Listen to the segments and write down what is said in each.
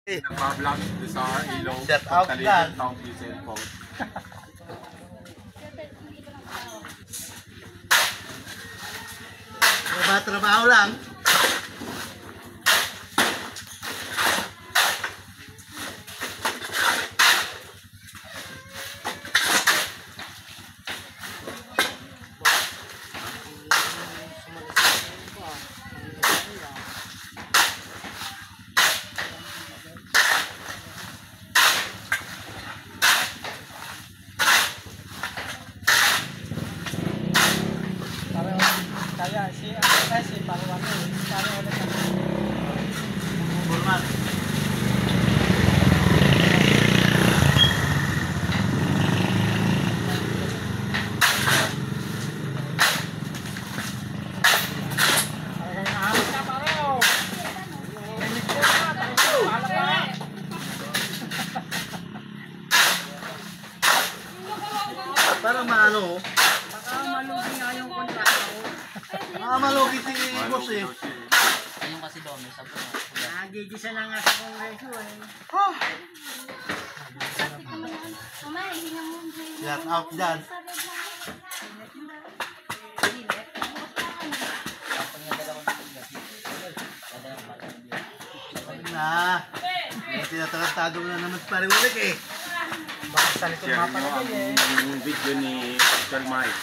Nagpa-vlog sa ilong. Shout out lang. Trabaho lang. Si Parwan kami ulit Formal. Parang maano. baka malugi nga yung kontrata ko. Malugi si boss eh. Yung kasi doon, may sabi na. Nagigisa na nga sa kongreso eh. Shout out dyan. Tinatarantado mo na naman sa pariwalik eh. Baka sa likod Share nyo mapalagay eh. ang video ni Sir Mike.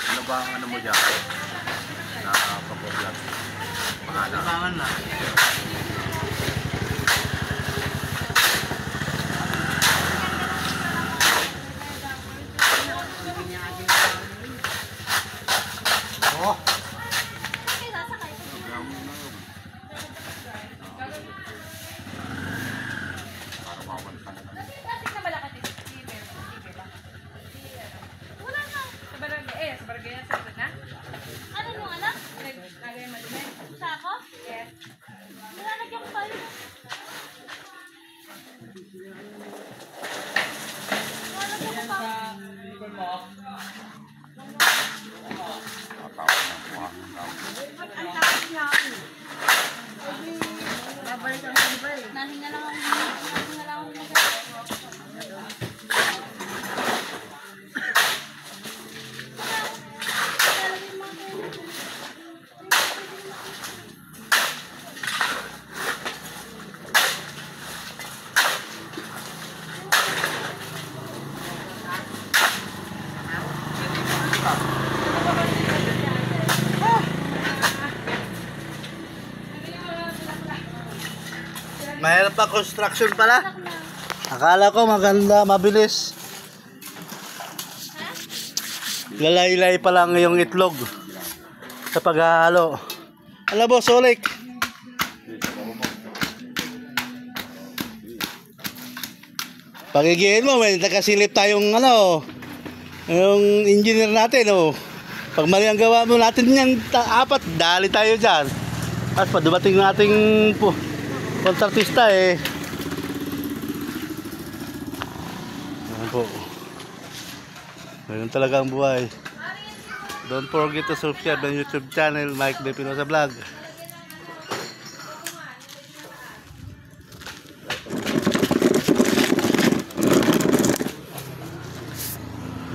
Ano ba ang ano mo dyan? Nakapag-vlog. Pangalan. Labangan na. Oh. Nahinga lang ako. Mahirap pa construction pala. Akala ko maganda, mabilis. Lalay-lay pa lang yung itlog sa paghahalo. Alam mo, Solik. Pagigihin mo, may nakasilip tayong ano, yung engineer natin, oh. Pag mali ang gawa mo natin yan, apat, dali tayo dyan. At pa dumating nating kontratista eh. Ayan po. Ganyan talaga ang buhay. Don't forget to subscribe my YouTube channel, Mike De Pinosa Vlog.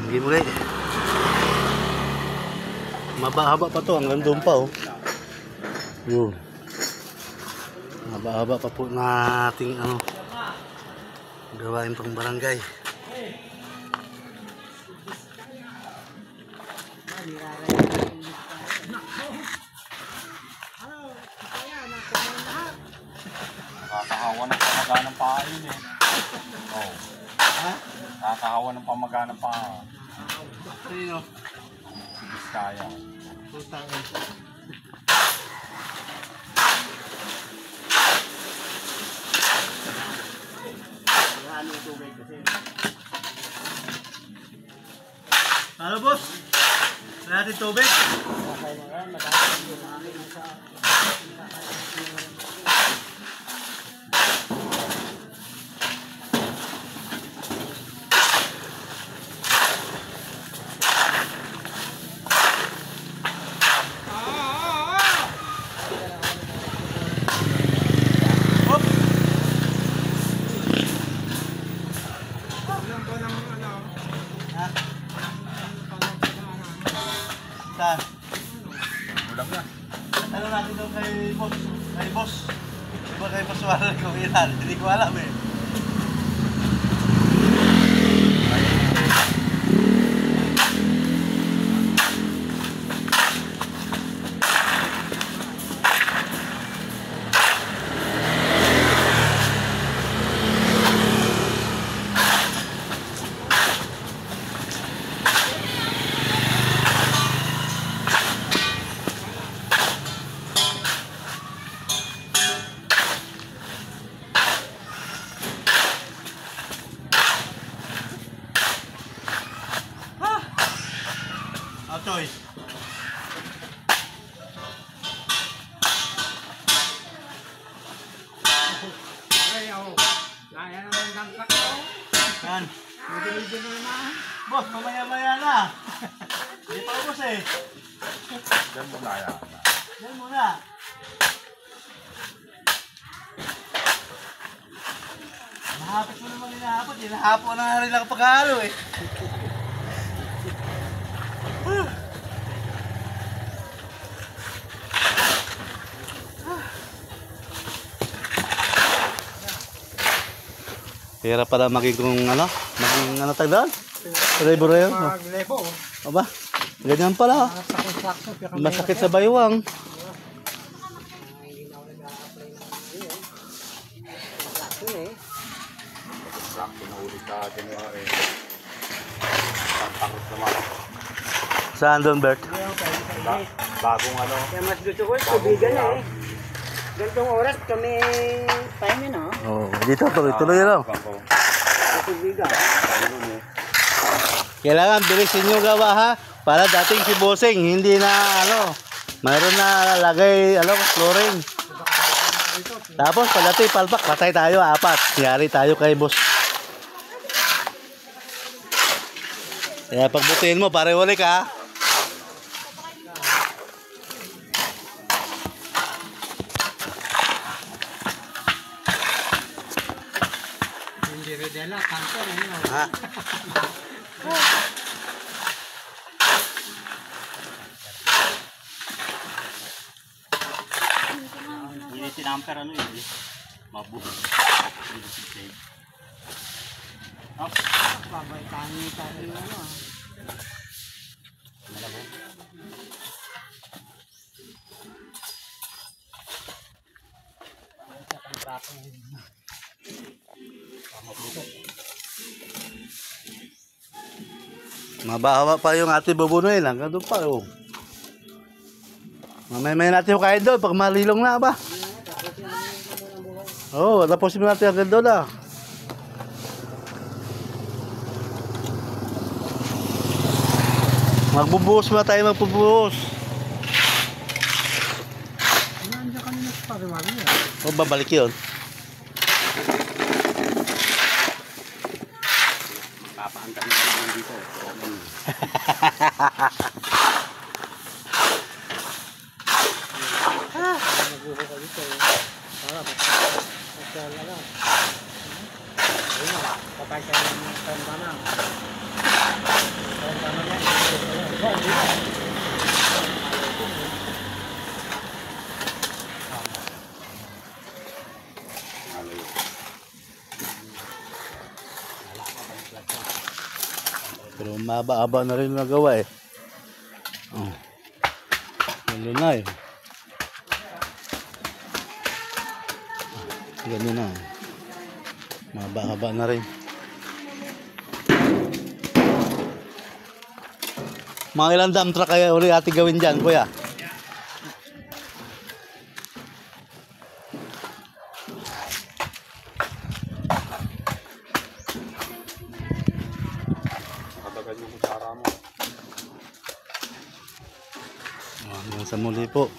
Hindi muli. Mabahaba pa to, hanggang doon pa oh. Yun. Haba-haba pa po nating ano gawain pang barangay. Nakakahawa ng pamaganang paa yun eh. Oh. Ha? Nakakahawa ng pamaganang paa. Sino? Si Biskaya. Putang. Ano boss? May natin tubig? Okay na yan, madami yung akin sa Ano natin doon kay boss? Kay boss? Diba kay boss wala kung ilan? Hindi ko alam eh. Choy. Ay, ako. Kaya naman ng kakao. Yan. Medyo na naman. Boss, mamaya-maya na. Hindi pa ubos eh. Diyan mo na yan. Yan muna. Nahapit mo naman hinahapot. Hinahapo na rin lang pag-halo eh. Hirap pala maging kung ano, maging ano tagdaan? Rebo-rebo. Maglebo. Aba, ganyan pala. Sa construction. Kaya kami Masakit sa baywang. hindi na ako nag-a-apply ng construction eh. Sakto na ulit sa January. Pangtakot naman. Saan doon, Bert? Bagong ano. Kaya mas gusto ko, tubigan na eh. Gantong oras kami pahinga na. Oh, dito tuloy-tuloy lang. Tubigan. Kailangan bilisin nyo gawa ha. Para dating si Bossing, hindi na ano, mayroon na lagay, flooring. Tapos pagdating palpak, patay tayo, 4. Yari tayo kay boss. Kaya pagbutihin mo, pare wali ka ha. Hindi redela, cancer eh. No? Ha? Hindi sinamper ano yun. Mabuhay. Babay tayo ano ah. Mabahawa pa yung ating bubunuin. Hanggang doon pa. Oh. Mamaya natin yung kain doon. Pag malilong na ba? Oo, tapusin mo natin hanggang doon ah. Magbubuhos muna tayo, magbubuhos. Nandiyan kami sa pariwari eh. O, babalik yun. Papaantar na naman dito. Naguho ka dito eh. Para patay na lang. Ayun na, patay ka ng tantanang. Tantanang yan. Pero maba-aba na rin nagawa eh. Oh. Lalo na eh. Ganyan na. Maba-aba na rin. Mga ilang dump truck kaya uli ating gawin dyan, kuya? Nakadagan yung kutsara mo. Hanggang sa muli po.